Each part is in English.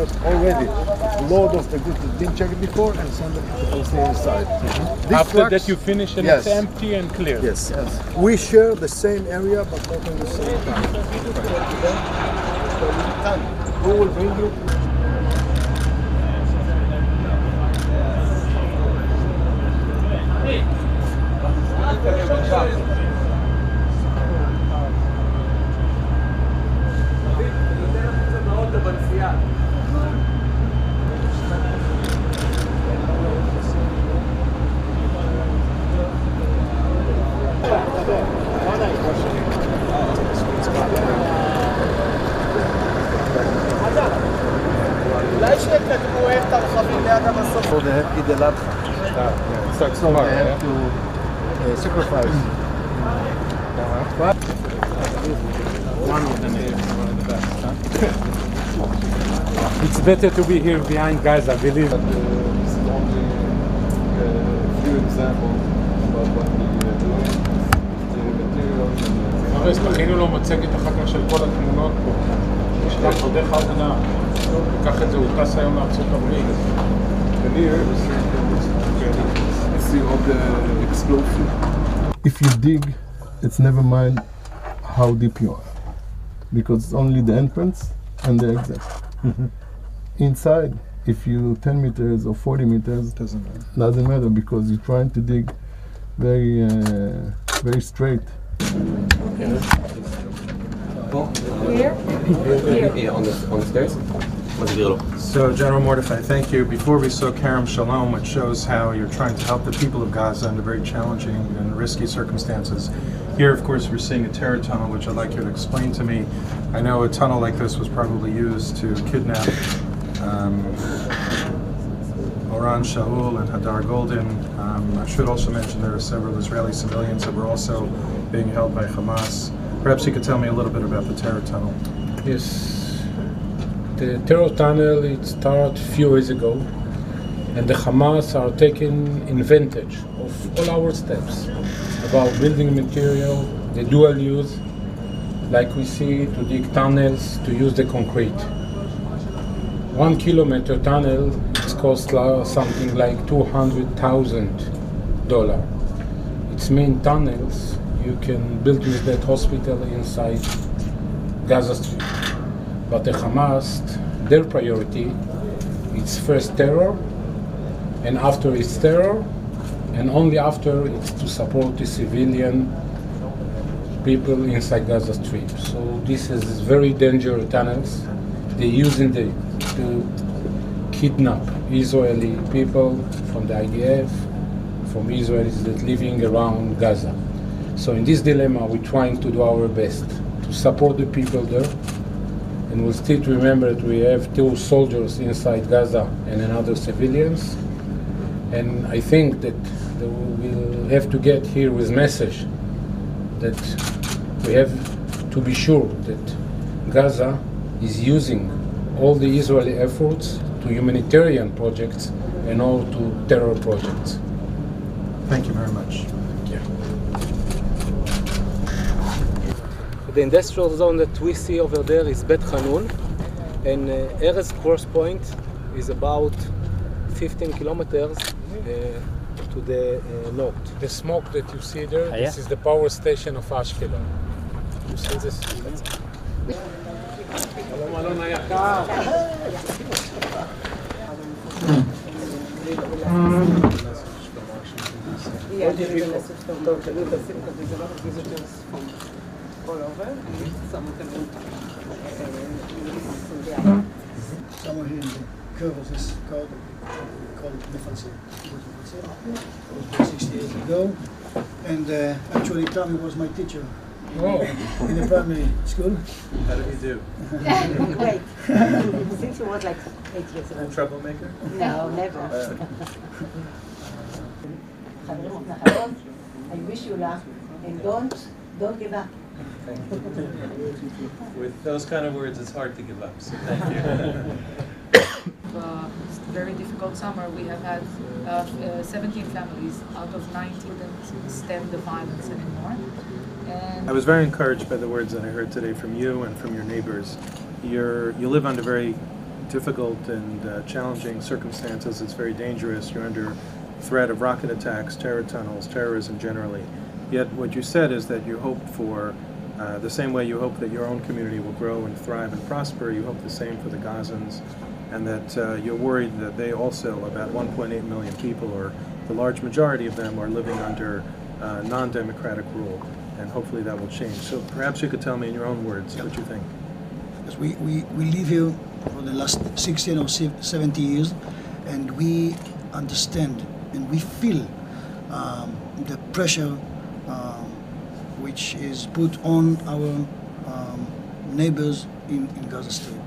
that already a load of the goods has been checked before and sent them to the Palestinian side. After that you finish and it's empty and clear. Yes. We share the same area but not on the same time. Who will bring you? So they have Eid al-Adha. Yeah, starts So tomorrow, they have to sacrifice. One of the names, one of the best, huh? It's better to be here behind Gaza, believe me. This is only a few examples about what we are doing, the materials and ארז, תכינו לו מצגת אחר כך של כל התמונות פה. נשלח לו דרך העבודה. לקח את זה, הוא טס היום לארצות הברית. and here you see all the explosion. If you dig, it's never mind how deep you are, because it's only the entrance and the exit. Inside, if you 10 meters or 40 meters, doesn't matter because you're trying to dig very straight. Here? On the stairs? So, General Mordechai, thank you. Before we saw Kerem Shalom, which shows how you're trying to help the people of Gaza under very challenging and risky circumstances. Here, of course, we're seeing a terror tunnel, which I'd like you to explain to me. I know a tunnel like this was probably used to kidnap Oran Shaul and Hadar Golden. I should also mention there are several Israeli civilians that were also being held by Hamas. Perhaps you could tell me a little bit about the terror tunnel. Yes. The terror tunnel, it started a few years ago, and the Hamas are taking advantage of all our steps about building material, the dual use, like we see, to dig tunnels, to use the concrete. 1 kilometer tunnel, it's cost something like $200,000. Its main tunnels, you can build with that hospital inside Gaza Strip. But the Hamas, their priority, it's first terror, and after it's terror, and only after it's to support the civilian people inside Gaza Strip. So this is very dangerous tunnels. They're using to kidnap Israeli people from the IDF, from Israelis that living around Gaza. So in this dilemma, we're trying to do our best to support the people there. And we'll still remember that we have 2 soldiers inside Gaza and another civilians. And I think that we'll have to get here with message that we have to be sure that Gaza is using all the Israeli efforts to humanitarian projects and all to terror projects. Thank you very much. The industrial zone that we see over there is Bet Hanun, and Erez Cross Point is about 15 kilometers to the north. The smoke that you see there, this is the power station of Ashkelon. You see this? All over. Some of them Somewhere here in the curve of this code, called Nefansi. It was 60 years ago, and actually Tommy was my teacher in the primary school. How did you do? Great. Since he was like 8 years ago. Troublemaker? No, never. Nahal Oz, I wish you luck, and don't give up. With those kind of words, it's hard to give up, so thank you. Very difficult summer. We have had 17 families out of 90 that stand the violence anymore. And I was very encouraged by the words that I heard today from you and from your neighbors. You live under very difficult and challenging circumstances. It's very dangerous. You're under threat of rocket attacks, terror tunnels, terrorism generally. Yet what you said is that you hope for, the same way you hope that your own community will grow and thrive and prosper, you hope the same for the Gazans, and that you're worried that they also, about 1.8 million people, or the large majority of them, are living under non-democratic rule, and hopefully that will change. So perhaps you could tell me in your own words what you think. Because we live here for the last 16 or 70 years, and we understand and we feel the pressure which is put on our neighbors in Gaza Strip.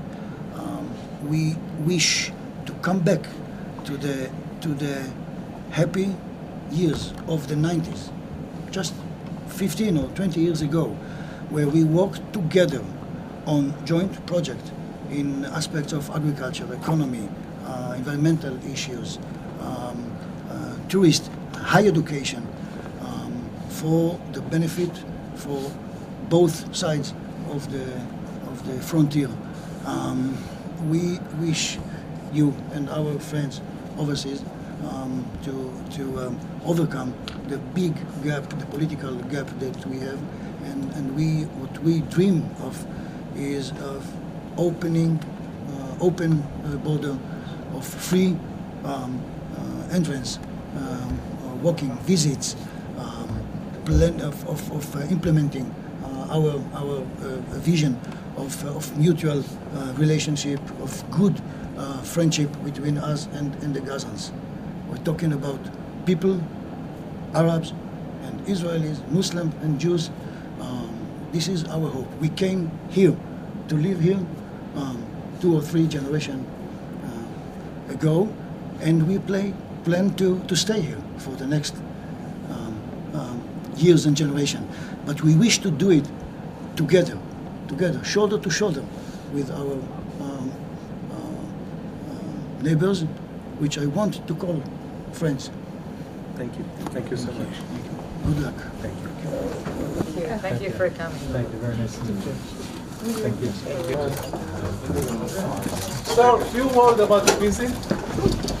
We wish to come back to the happy years of the 90s, just 15 or 20 years ago, where we worked together on joint project in aspects of agriculture, economy, environmental issues, tourist, higher education, for the benefit for both sides of the frontier. We wish you and our friends overseas to overcome the big gap, the political gap that we have, and what we dream of is of open border, of free entrance, walking visits, plan of implementing our vision of mutual relationship, of good friendship between us and the Gazans. We're talking about people, Arabs and Israelis, Muslims and Jews. This is our hope. We came here to live here 2 or 3 generations ago, and we plan to stay here for the next years and generation. But we wish to do it together, shoulder to shoulder, with our neighbors, which I want to call friends. Thank you. Thank you so much. Good luck. Thank you. Thank you for coming. Thank you. Very nice to meet you. Thank you. So, a few words about the visit.